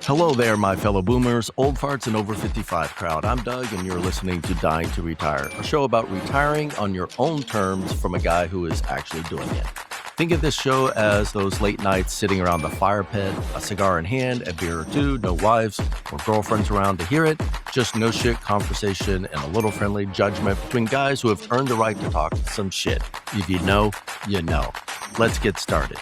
Hello there, my fellow boomers, old farts, and over 55 crowd. I'm Doug, and you're listening to Dying to Retire, a show about retiring on your own terms from a guy who is actually doing it. Think of this show as those late nights sitting around the fire pit, a cigar in hand, a beer or two, no wives or girlfriends around to hear it, just no shit conversation and a little friendly judgment between guys who have earned the right to talk some shit. If you know, you know. Let's get started.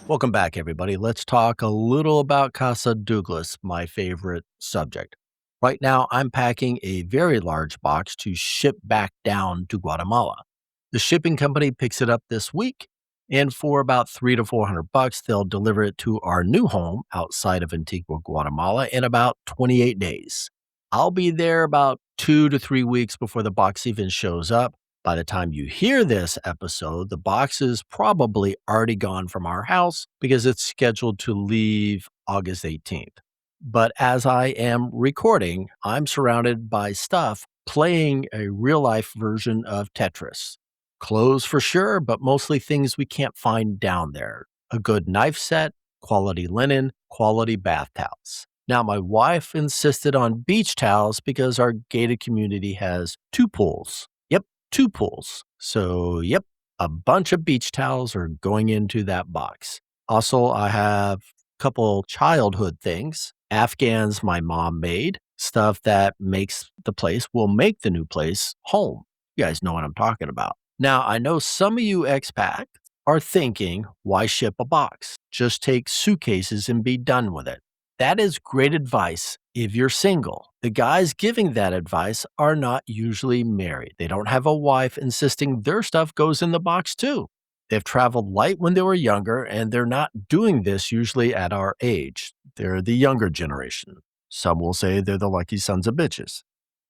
Welcome back, everybody. Let's talk a little about Casa Douglas, my favorite subject. Right now, I'm packing a very large box to ship back down to Guatemala. The shipping company picks it up this week, and for about $300 to $400, they'll deliver it to our new home outside of Antigua, Guatemala, in about 28 days. I'll be there about 2 to 3 weeks before the box even shows up. By the time you hear this episode, the box is probably already gone from our house because it's scheduled to leave August 18th. But as I am recording, I'm surrounded by stuff playing a real-life version of Tetris. Clothes for sure, but mostly things we can't find down there. A good knife set, quality linen, quality bath towels. Now, my wife insisted on beach towels because our gated community has 2 pools. 2 pools. So, a bunch of beach towels are going into that box. Also, I have a couple childhood things. Afghans my mom made, stuff that will make the new place home. You guys know what I'm talking about. Now, I know some of you expats are thinking, why ship a box? Just take suitcases and be done with it. That is great advice if you're single. The guys giving that advice are not usually married. They don't have a wife insisting their stuff goes in the box too. They've traveled light when they were younger, and they're not doing this usually at our age. They're the younger generation. Some will say they're the lucky sons of bitches.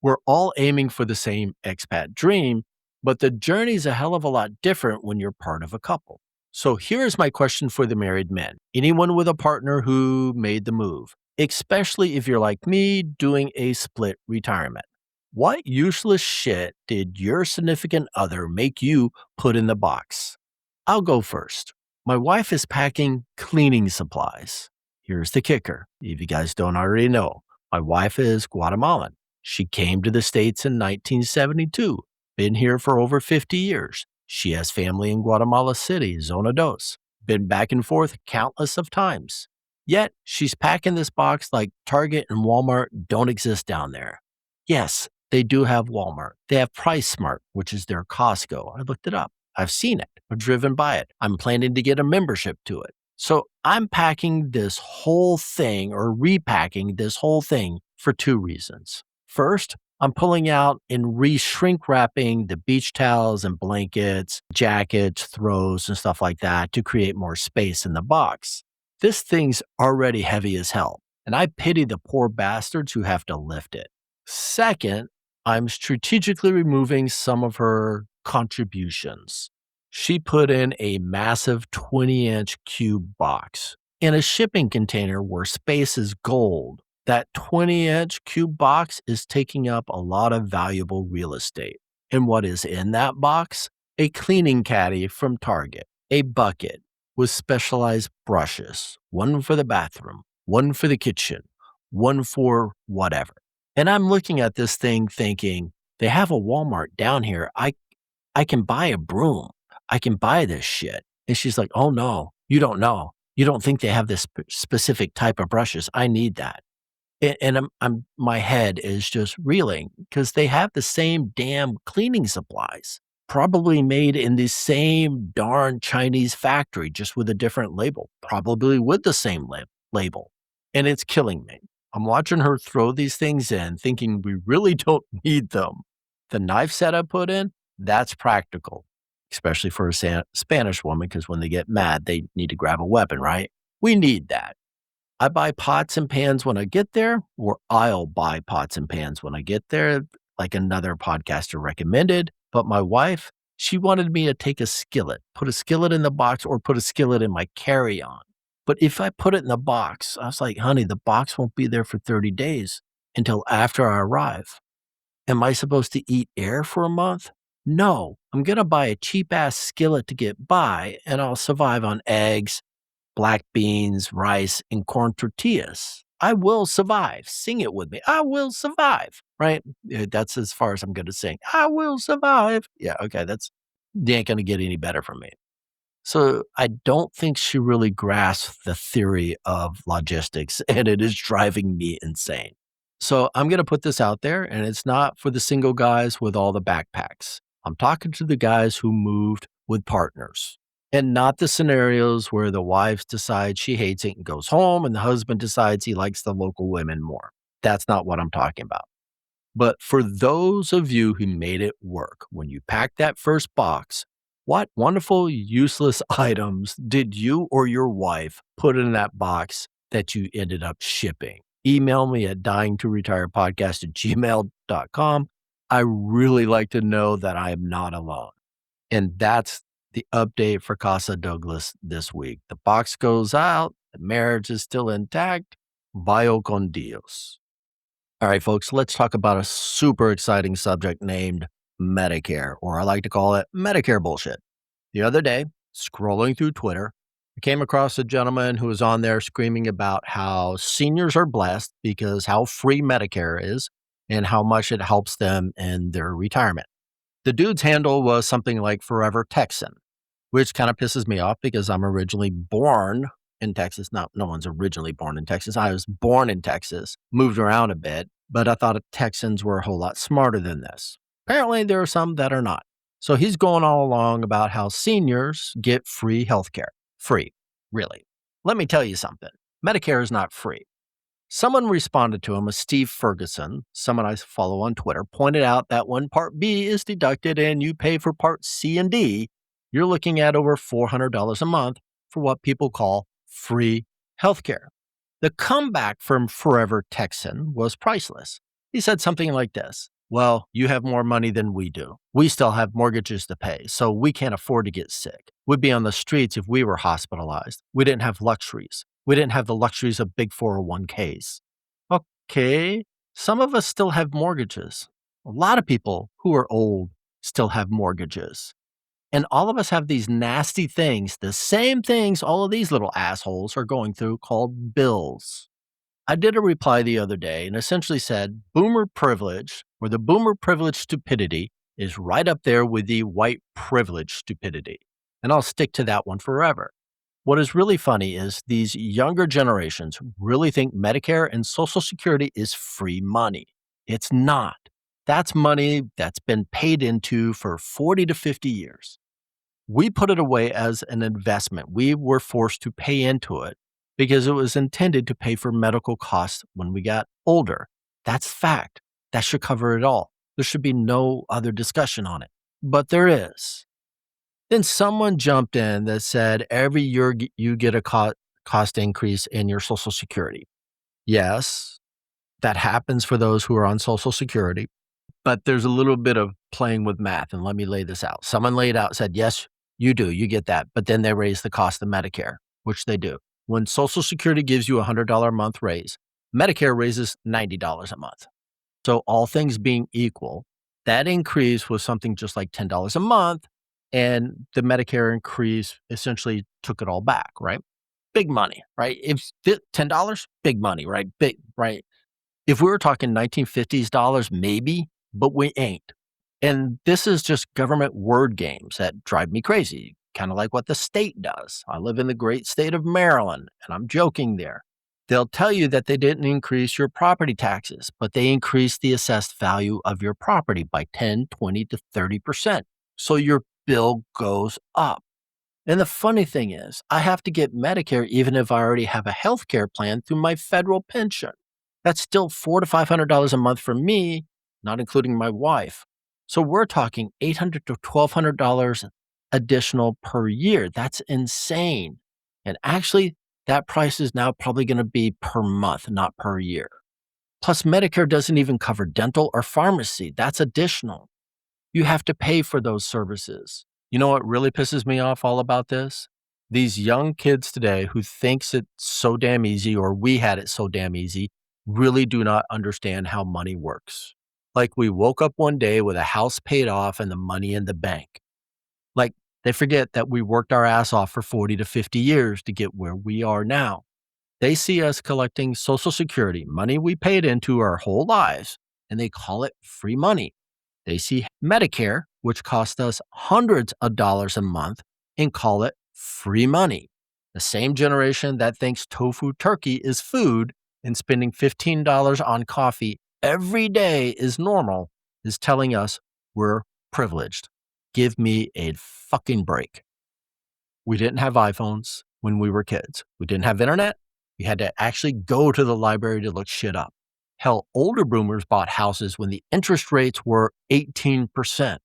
We're all aiming for the same expat dream, but the journey's a hell of a lot different when you're part of a couple. So here's my question for the married men. Anyone with a partner who made the move, especially if you're like me doing a split retirement. What useless shit did your significant other make you put in the box? I'll go first. My wife is packing cleaning supplies. Here's the kicker. If you guys don't already know, my wife is Guatemalan. She came to the States in 1972, been here for over 50 years. She has family in Guatemala City, Zona Dos. Been back and forth countless of times. Yet, she's packing this box like Target and Walmart don't exist down there. Yes, they do have Walmart. They have Price Smart, which is their Costco. I looked it up. I've seen it. I've driven by it. I'm planning to get a membership to it. So I'm packing this whole thing or repacking this whole thing for 2 reasons. First, I'm pulling out and re-shrink wrapping the beach towels and blankets, jackets, throws, and stuff like that to create more space in the box. This thing's already heavy as hell, and I pity the poor bastards who have to lift it. Second, I'm strategically removing some of her contributions. She put in a massive 20-inch cube box in a shipping container where space is gold. That 20-inch cube box is taking up a lot of valuable real estate. And what is in that box? A cleaning caddy from Target, a bucket with specialized brushes, one for the bathroom, one for the kitchen, one for whatever. And I'm looking at this thing thinking, they have a Walmart down here. I can buy a broom. I can buy this shit. And she's like, oh no, you don't know. You don't think they have this specific type of brushes. I need that. And my head is just reeling because they have the same damn cleaning supplies, probably made in the same darn Chinese factory, just with a different label, probably with the same label. And it's killing me. I'm watching her throw these things in, thinking we really don't need them. The knife set I put in, that's practical, especially for a Spanish woman, because when they get mad, they need to grab a weapon, right? We need that. I buy pots and pans when I get there, or I'll buy pots and pans when I get there, like another podcaster recommended. But my wife, she wanted me to take a skillet, put a skillet in the box or put a skillet in my carry-on. But if I put it in the box, I was like, honey, the box won't be there for 30 days until after I arrive. Am I supposed to eat air for a month? No, I'm going to buy a cheap-ass skillet to get by, and I'll survive on eggs, black beans, rice, and corn tortillas. I will survive. Sing it with me. I will survive. Right? That's as far as I'm going to sing. I will survive. Yeah. Okay. You ain't going to get any better from me. So I don't think she really grasped the theory of logistics, and it is driving me insane. So I'm going to put this out there, and it's not for the single guys with all the backpacks. I'm talking to the guys who moved with partners, and not the scenarios where the wife decides she hates it and goes home, and the husband decides he likes the local women more. That's not what I'm talking about. But for those of you who made it work, when you packed that first box, what wonderful, useless items did you or your wife put in that box that you ended up shipping? Email me at dyingtoretirepodcast@gmail.com. I really like to know that I am not alone. And that's the update for Casa Douglas this week. The box goes out, the marriage is still intact. Vaya con Dios. All right, folks, let's talk about a super exciting subject named Medicare, or I like to call it Medicare bullshit. The other day, scrolling through Twitter, I came across a gentleman who was on there screaming about how seniors are blessed because how free Medicare is and how much it helps them in their retirement. The dude's handle was something like Forever Texan, which kind of pisses me off because I'm originally born in Texas. No one's originally born in Texas. I was born in Texas, moved around a bit, but I thought Texans were a whole lot smarter than this. Apparently, there are some that are not. So he's going all along about how seniors get free health care. Free, really. Let me tell you something. Medicare is not free. Someone responded to him, a Steve Ferguson, someone I follow on Twitter, pointed out that when Part B is deducted and you pay for Part C and D, you're looking at over $400 a month for what people call free healthcare. The comeback from Forever Texan was priceless. He said something like this: well, you have more money than we do. We still have mortgages to pay, so we can't afford to get sick. We'd be on the streets if we were hospitalized. We didn't have luxuries. We didn't have the luxuries of big 401ks. Okay, some of us still have mortgages. A lot of people who are old still have mortgages. And all of us have these nasty things, the same things all of these little assholes are going through, called bills. I did a reply the other day and essentially said boomer privilege, or the boomer privilege stupidity, is right up there with the white privilege stupidity. And I'll stick to that one forever. What is really funny is these younger generations really think Medicare and Social Security is free money. It's not. That's money that's been paid into for 40 to 50 years. We put it away as an investment. We were forced to pay into it because it was intended to pay for medical costs when we got older. That's fact. That should cover it all. There should be no other discussion on it. But there is. Then someone jumped in that said every year you get a cost increase in your Social Security. Yes, that happens for those who are on Social Security, but there's a little bit of playing with math, and let me lay this out. Someone laid out, said, yes, you do, you get that, but then they raise the cost of Medicare, which they do. When Social Security gives you a $100 a month raise, Medicare raises $90 a month. So all things being equal, that increase was something just like $10 a month, and the Medicare increase essentially took it all back, right? Big money, right? If $10, big money, right? Big, right? If we were talking 1950s dollars, maybe, but we ain't. And this is just government word games that drive me crazy, kind of like what the state does. I live in the great state of Maryland, and I'm joking there. They'll tell you that they didn't increase your property taxes, but they increased the assessed value of your property by 10, 20 to 30%. So your bill goes up. And the funny thing is, I have to get Medicare even if I already have a health care plan through my federal pension. That's still $400 to $500 a month for me, not including my wife. So we're talking $800 to $1,200 additional per year. That's insane. And actually, that price is now probably going to be per month, not per year. Plus, Medicare doesn't even cover dental or pharmacy. That's additional. You have to pay for those services. You know what really pisses me off all about this? These young kids today who thinks it's so damn easy, or we had it so damn easy, really do not understand how money works. Like we woke up one day with a house paid off and the money in the bank. Like They forget that we worked our ass off for 40 to 50 years to get where we are now. They see us collecting Social Security, money we paid into our whole lives, and they call it free money. They see Medicare, which cost us hundreds of dollars a month, and call it free money. The same generation that thinks tofu turkey is food and spending $15 on coffee every day is normal is telling us we're privileged. Give me a fucking break. We didn't have iPhones when we were kids. We didn't have internet. We had to actually go to the library to look shit up. Hell, older boomers bought houses when the interest rates were 18%.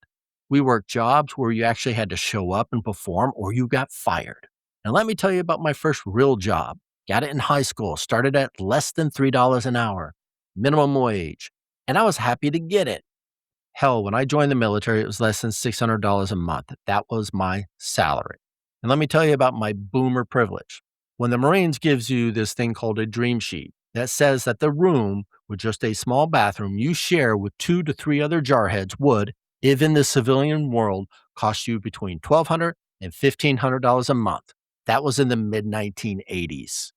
We worked jobs where you actually had to show up and perform or you got fired. And let me tell you about my first real job. Got it in high school, started at less than $3 an hour, minimum wage. And I was happy to get it. Hell, when I joined the military, it was less than $600 a month. That was my salary. And let me tell you about my boomer privilege. When the Marines gives you this thing called a dream sheet that says that the room with just a small bathroom you share with 2 to 3 other jarheads would, if in the civilian world, cost you between $1,200 and $1,500 a month. That was in the mid 1980s.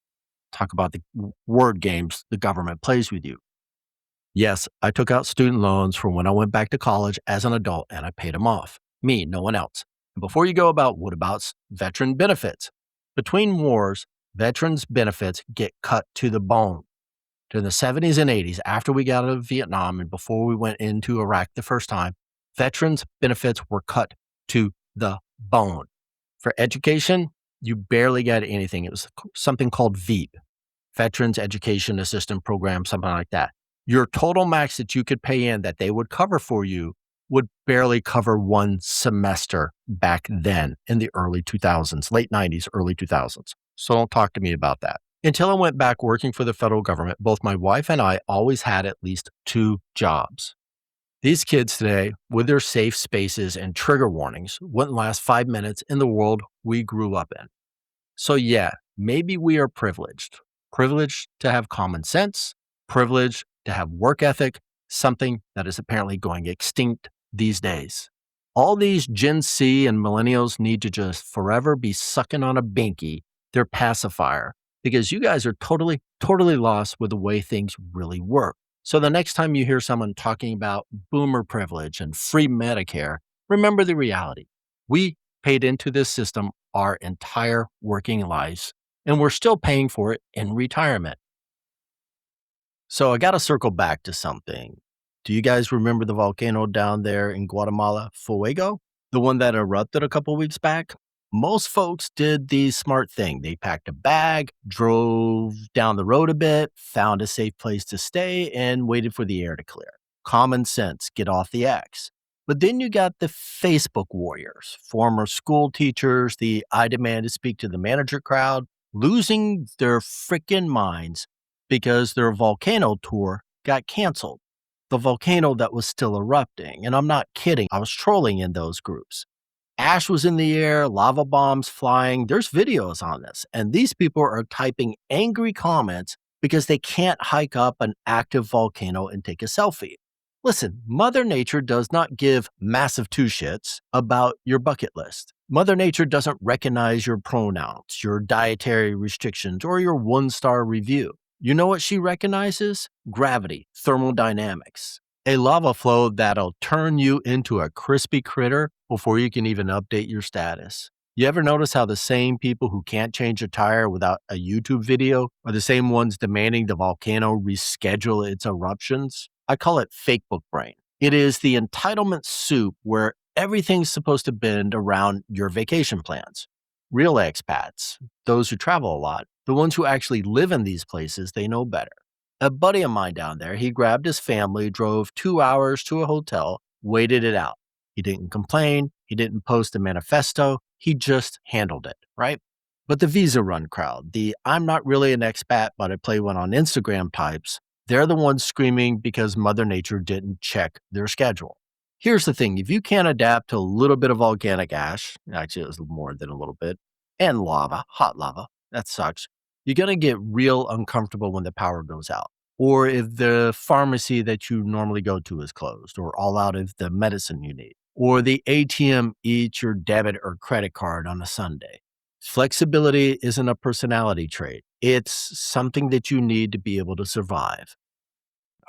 Talk about the word games the government plays with you. Yes, I took out student loans from when I went back to college as an adult and I paid them off. Me, no one else. And before you go about what about veteran benefits? Between wars, veterans' benefits get cut to the bone. During the 70s and 80s, after we got out of Vietnam and before we went into Iraq the first time, veterans' benefits were cut to the bone. For education, you barely got anything. It was something called VEAP, Veterans Education Assistance Program, something like that. Your total max that you could pay in that they would cover for you would barely cover one semester back then in the early 2000s, late 90s, early 2000s. So don't talk to me about that. Until I went back working for the federal government, both my wife and I always had at least 2 jobs. These kids today, with their safe spaces and trigger warnings, wouldn't last 5 minutes in the world we grew up in. So yeah, maybe we are privileged. Privileged to have common sense, privileged to have work ethic, something that is apparently going extinct these days. All these Gen Z and millennials need to just forever be sucking on a binky, their pacifier, because you guys are totally lost with the way things really work. So the next time you hear someone talking about boomer privilege and free Medicare, remember the reality. We paid into this system our entire working lives, and we're still paying for it in retirement. So I got to circle back to something. Do you guys remember the volcano down there in Guatemala, Fuego? The one that erupted a couple weeks back? Most folks did the smart thing. They packed a bag, drove down the road a bit, found a safe place to stay, and waited for the air to clear. Common sense, get off the X. But then you got the Facebook warriors, former school teachers, the I demand to speak to the manager crowd, losing their freaking minds because their volcano tour got canceled. The volcano that was still erupting. And I'm not kidding, I was trolling in those groups. Ash was in the air, lava bombs flying. There's videos on this. And these people are typing angry comments because they can't hike up an active volcano and take a selfie. Listen, Mother Nature does not give massive two shits about your bucket list. Mother Nature doesn't recognize your pronouns, your dietary restrictions, or your 1-star review. You know what she recognizes? Gravity, thermodynamics. A lava flow that'll turn you into a crispy critter before you can even update your status. You ever notice how the same people who can't change a tire without a YouTube video are the same ones demanding the volcano reschedule its eruptions? I call it fake book brain. It is the entitlement soup where everything's supposed to bend around your vacation plans. Real expats, those who travel a lot, the ones who actually live in these places, they know better. A buddy of mine down there, he grabbed his family, drove 2 hours to a hotel, waited it out. He didn't complain. He didn't post a manifesto. He just handled it, right? But the visa run crowd, the I'm not really an expat, but I play one on Instagram types, they're the ones screaming because Mother Nature didn't check their schedule. Here's the thing. If you can't adapt to a little bit of volcanic ash, actually it was more than a little bit, and lava, hot lava, that sucks. You're going to get real uncomfortable when the power goes out. Or if the pharmacy that you normally go to is closed or all out of the medicine you need. or the ATM eats your debit or credit card on a Sunday. Flexibility isn't a personality trait. It's something that you need to be able to survive.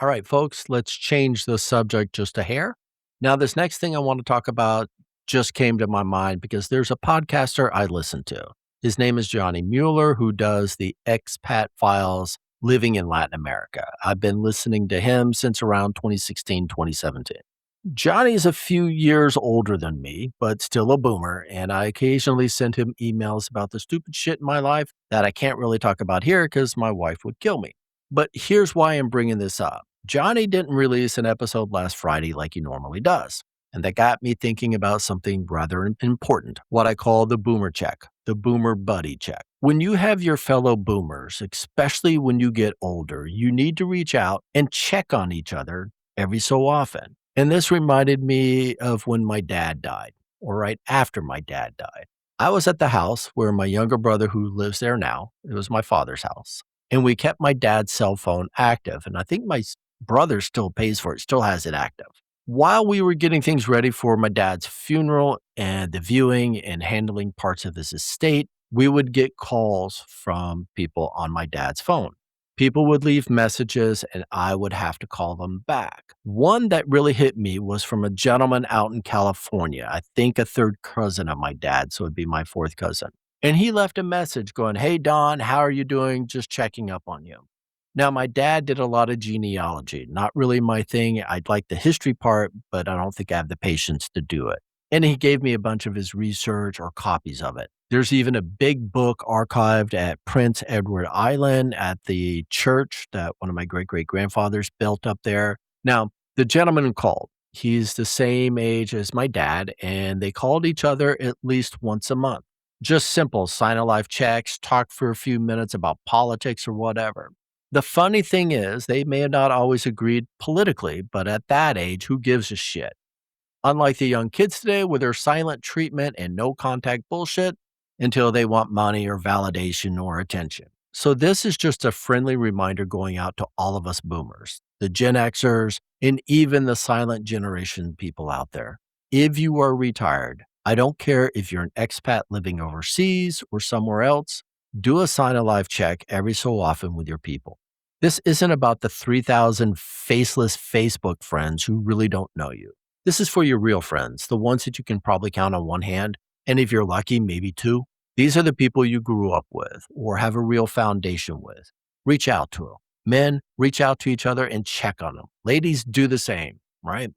All right, folks, let's change the subject just a hair. Now, this next thing I want to talk about just came to my mind because there's a podcaster I listen to. His name is Johnny Mueller, who does the Expat Files living in Latin America. I've been listening to him since around 2016, 2017. Johnny's a few years older than me, but still a boomer, and I occasionally send him emails about the stupid shit in my life that I can't really talk about here because my wife would kill me. But here's why I'm bringing this up. Johnny didn't release an episode last Friday like he normally does. And that got me thinking about something rather important, what I call the boomer check, the boomer buddy check. When you have your fellow boomers, especially when you get older, you need to reach out and check on each other every so often. And this reminded me of when my dad died, or right after my dad died. I was at the house where my younger brother, who lives there now, it was my father's house, and we kept my dad's cell phone active. And I think my brother still pays for it, still has it active. While we were getting things ready for my dad's funeral and the viewing and handling parts of his estate, we would get calls from people on my dad's phone. People would leave messages and I would have to call them back. One that really hit me was from a gentleman out in California, I think a third cousin of my dad, so it'd be my fourth cousin. And he left a message going, "Hey, Don, how are you doing? Just checking up on you." Now, my dad did a lot of genealogy, not really my thing. I'd like the history part, but I don't think I have the patience to do it. And he gave me a bunch of his research or copies of it. There's even a big book archived at Prince Edward Island at the church that one of my great great grandfathers built up there. Now, the gentleman called. He's the same age as my dad, and they called each other at least once a month. Just simple sign of life checks, talk for a few minutes about politics or whatever. The funny thing is, they may have not always agreed politically, but at that age, who gives a shit? Unlike the young kids today with their silent treatment and no contact bullshit until they want money or validation or attention. So, this is just a friendly reminder going out to all of us boomers, the Gen Xers, and even the silent generation people out there. If you are retired, I don't care if you're an expat living overseas or somewhere else, do a sign of life check every so often with your people. This isn't about the 3,000 faceless Facebook friends who really don't know you. This is for your real friends, the ones that you can probably count on one hand, and if you're lucky, maybe two. These are the people you grew up with or have a real foundation with. Reach out to them. Men, reach out to each other and check on them. Ladies, do the same, right?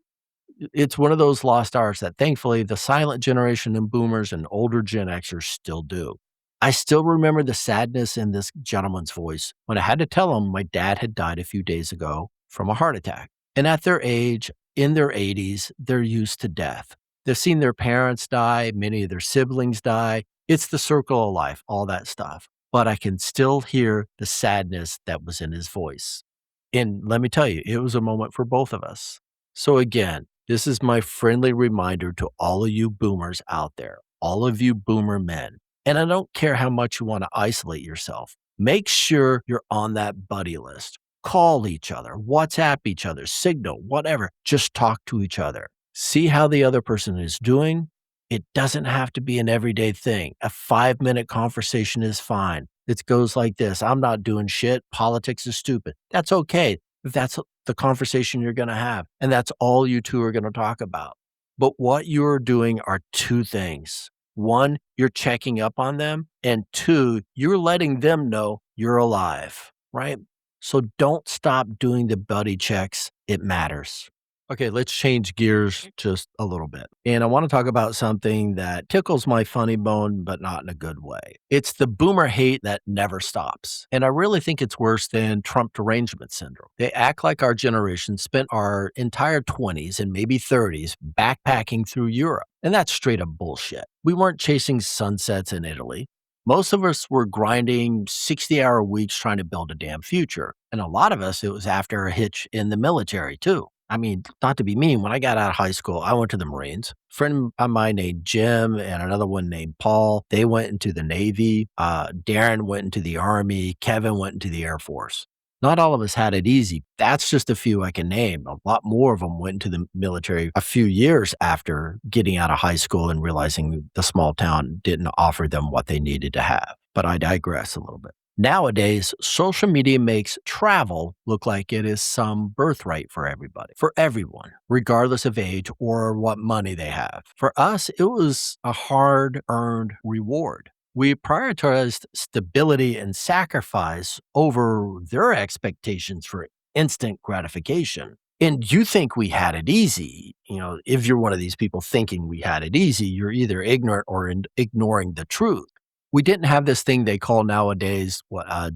It's one of those lost arts that thankfully the silent generation and boomers and older Gen Xers still do. I still remember the sadness in this gentleman's voice when I had to tell him my dad had died a few days ago from a heart attack. And at their age, in their 80s, they're used to death. They've seen their parents die, many of their siblings die. It's the circle of life, all that stuff. But I can still hear the sadness that was in his voice. And let me tell you, it was a moment for both of us. So again, this is my friendly reminder to all of you boomers out there, all of you boomer men. And I don't care how much you want to isolate yourself. Make sure you're on that buddy list. Call each other, WhatsApp each other, Signal, whatever. Just talk to each other. See how the other person is doing. It doesn't have to be an everyday thing. A 5-minute conversation is fine. It goes like this: I'm not doing shit. Politics is stupid. That's okay if that's the conversation you're going to have. And that's all you two are going to talk about. But what you're doing are two things. One, you're checking up on them. And two, you're letting them know you're alive, right? So don't stop doing the buddy checks. It matters. Okay, let's change gears just a little bit. And I want to talk about something that tickles my funny bone, but not in a good way. It's the boomer hate that never stops. And I really think it's worse than Trump derangement syndrome. They act like our generation spent our entire 20s and maybe 30s backpacking through Europe. And that's straight up bullshit. We weren't chasing sunsets in Italy. Most of us were grinding 60-hour weeks trying to build a damn future. And a lot of us, it was after a hitch in the military, too. I mean, not to be mean, when I got out of high school, I went to the Marines. A friend of mine named Jim and another one named Paul, they went into the Navy. Darren went into the Army. Kevin went into the Air Force. Not all of us had it easy. That's just a few I can name. A lot more of them went into the military a few years after getting out of high school and realizing the small town didn't offer them what they needed to have. But I digress a little bit. Nowadays, social media makes travel look like it is some birthright for everybody, for everyone, regardless of age or what money they have. For us, it was a hard earned reward. We prioritized stability and sacrifice over their expectations for instant gratification. And you think we had it easy. If you're one of these people thinking we had it easy, you're either ignorant or ignoring the truth. We didn't have this thing they call nowadays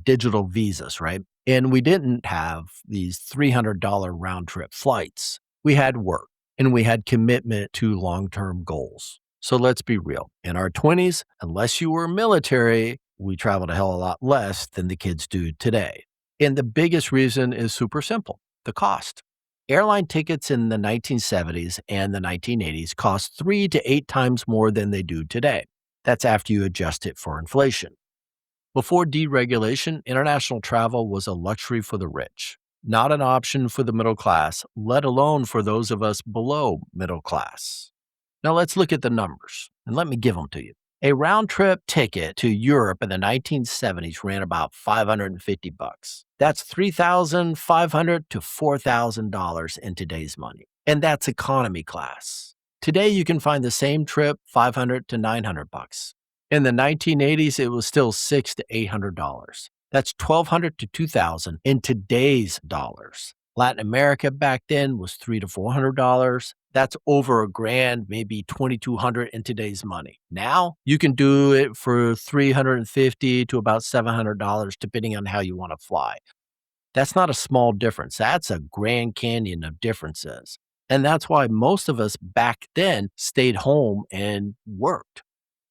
digital visas, right? And we didn't have these $300 round trip flights. We had work and we had commitment to long term goals. So let's be real. In our 20s, unless you were military, we traveled a hell of a lot less than the kids do today. And the biggest reason is super simple: the cost. Airline tickets in the 1970s and the 1980s cost 3 to 8 times more than they do today. That's after you adjust it for inflation. Before deregulation, international travel was a luxury for the rich, not an option for the middle class, let alone for those of us below middle class. Now let's look at the numbers, and let me give them to you. A round trip ticket to Europe in the 1970s ran about 550 bucks. That's 3,500 to $4,000 in today's money. And that's economy class. Today you can find the same trip 500 to 900 bucks. In the 1980s it was still 6 to $800. That's 1,200 to 2,000 in today's dollars. Latin America back then was $300 to $400. That's over a grand, maybe 2,200 in today's money. Now you can do it for 350 to about $700, depending on how you want to fly. That's not a small difference. That's a Grand Canyon of differences. And that's why most of us back then stayed home and worked.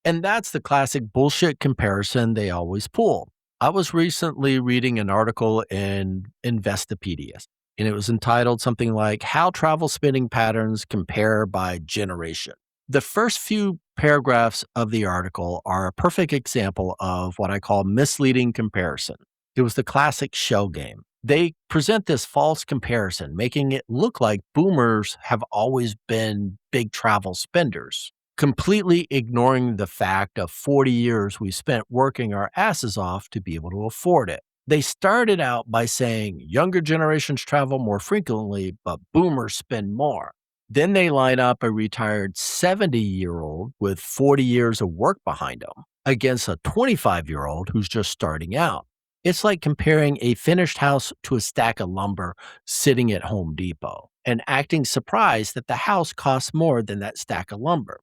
And that's the classic bullshit comparison they always pull. I was recently reading an article in Investopedia, and it was entitled something like How Travel Spending Patterns Compare by Generation. The first few paragraphs of the article are a perfect example of what I call misleading comparison. It was the classic shell game. They present this false comparison, making it look like boomers have always been big travel spenders, completely ignoring the fact of 40 years we spent working our asses off to be able to afford it. They started out by saying younger generations travel more frequently, but boomers spend more. Then they line up a retired 70-year-old with 40 years of work behind him against a 25-year-old who's just starting out. It's like comparing a finished house to a stack of lumber sitting at Home Depot and acting surprised that the house costs more than that stack of lumber.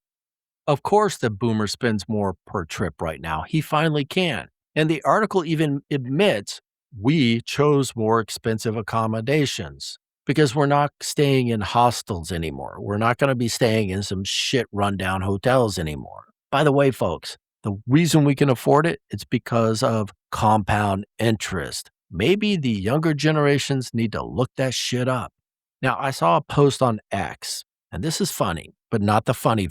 Of course, the boomer spends more per trip right now. He finally can. And the article even admits we chose more expensive accommodations because we're not staying in hostels anymore. We're not going to be staying in some shit rundown hotels anymore. By the way, folks, the reason we can afford it, it's because of compound interest. Maybe the younger generations need to look that shit up. Now, I saw a post on X, and this is funny, but not the funny,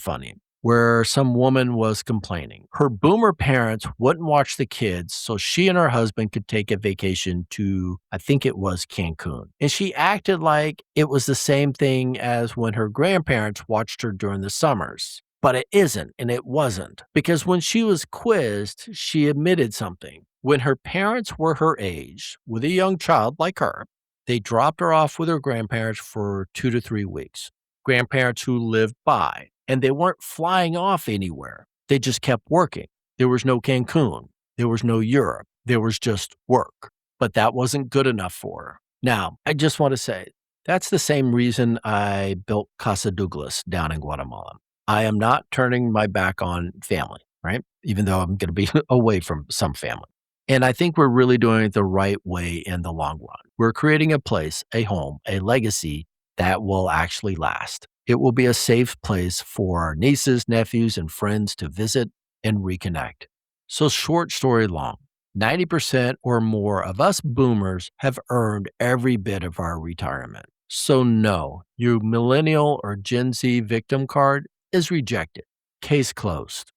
where some woman was complaining. Her boomer parents wouldn't watch the kids, so she and her husband could take a vacation to, I think it was Cancun. And she acted like it was the same thing as when her grandparents watched her during the summers. But it isn't, and it wasn't. Because when she was quizzed, she admitted something. When her parents were her age, with a young child like her, they dropped her off with her grandparents for 2 to 3 weeks. Grandparents who lived by. And they weren't flying off anywhere. They just kept working. There was no Cancun. There was no Europe. There was just work. But that wasn't good enough for her. Now, I just want to say, that's the same reason I built Casa Douglas down in Guatemala. I am not turning my back on family, right? Even though I'm going to be away from some family. And I think we're really doing it the right way in the long run. We're creating a place, a home, a legacy that will actually last. It will be a safe place for our nieces, nephews, and friends to visit and reconnect. So, short story long, 90% or more of us boomers have earned every bit of our retirement. So, no, your millennial or Gen Z victim card is rejected. Case closed.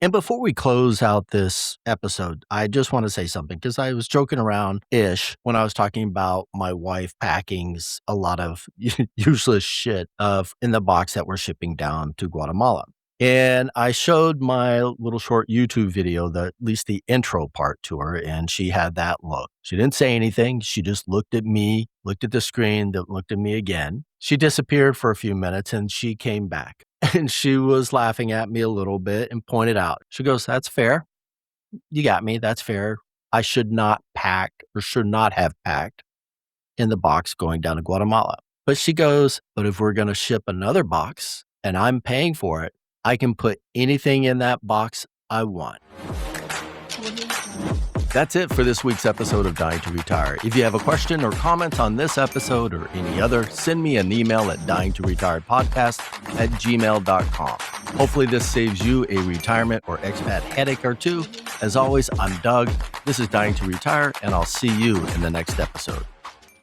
And before we close out this episode, I just want to say something because I was joking around ish when I was talking about my wife packing a lot of useless shit in the box that we're shipping down to Guatemala. And I showed my little short YouTube video, at least the intro part to her, and she had that look. She didn't say anything. She just looked at me, looked at the screen, then looked at me again. She disappeared for a few minutes and she came back. And she was laughing at me a little bit and pointed out, she goes, "That's fair. You got me. That's fair. I should not pack or should not have packed in the box going down to Guatemala." But she goes, "But if we're going to ship another box and I'm paying for it, I can put anything in that box I want." That's it for this week's episode of Dying to Retire. If you have a question or comment on this episode or any other, send me an email at dyingtoretiredpodcast@gmail.com. Hopefully this saves you a retirement or expat headache or two. As always, I'm Doug. This is Dying to Retire, and I'll see you in the next episode.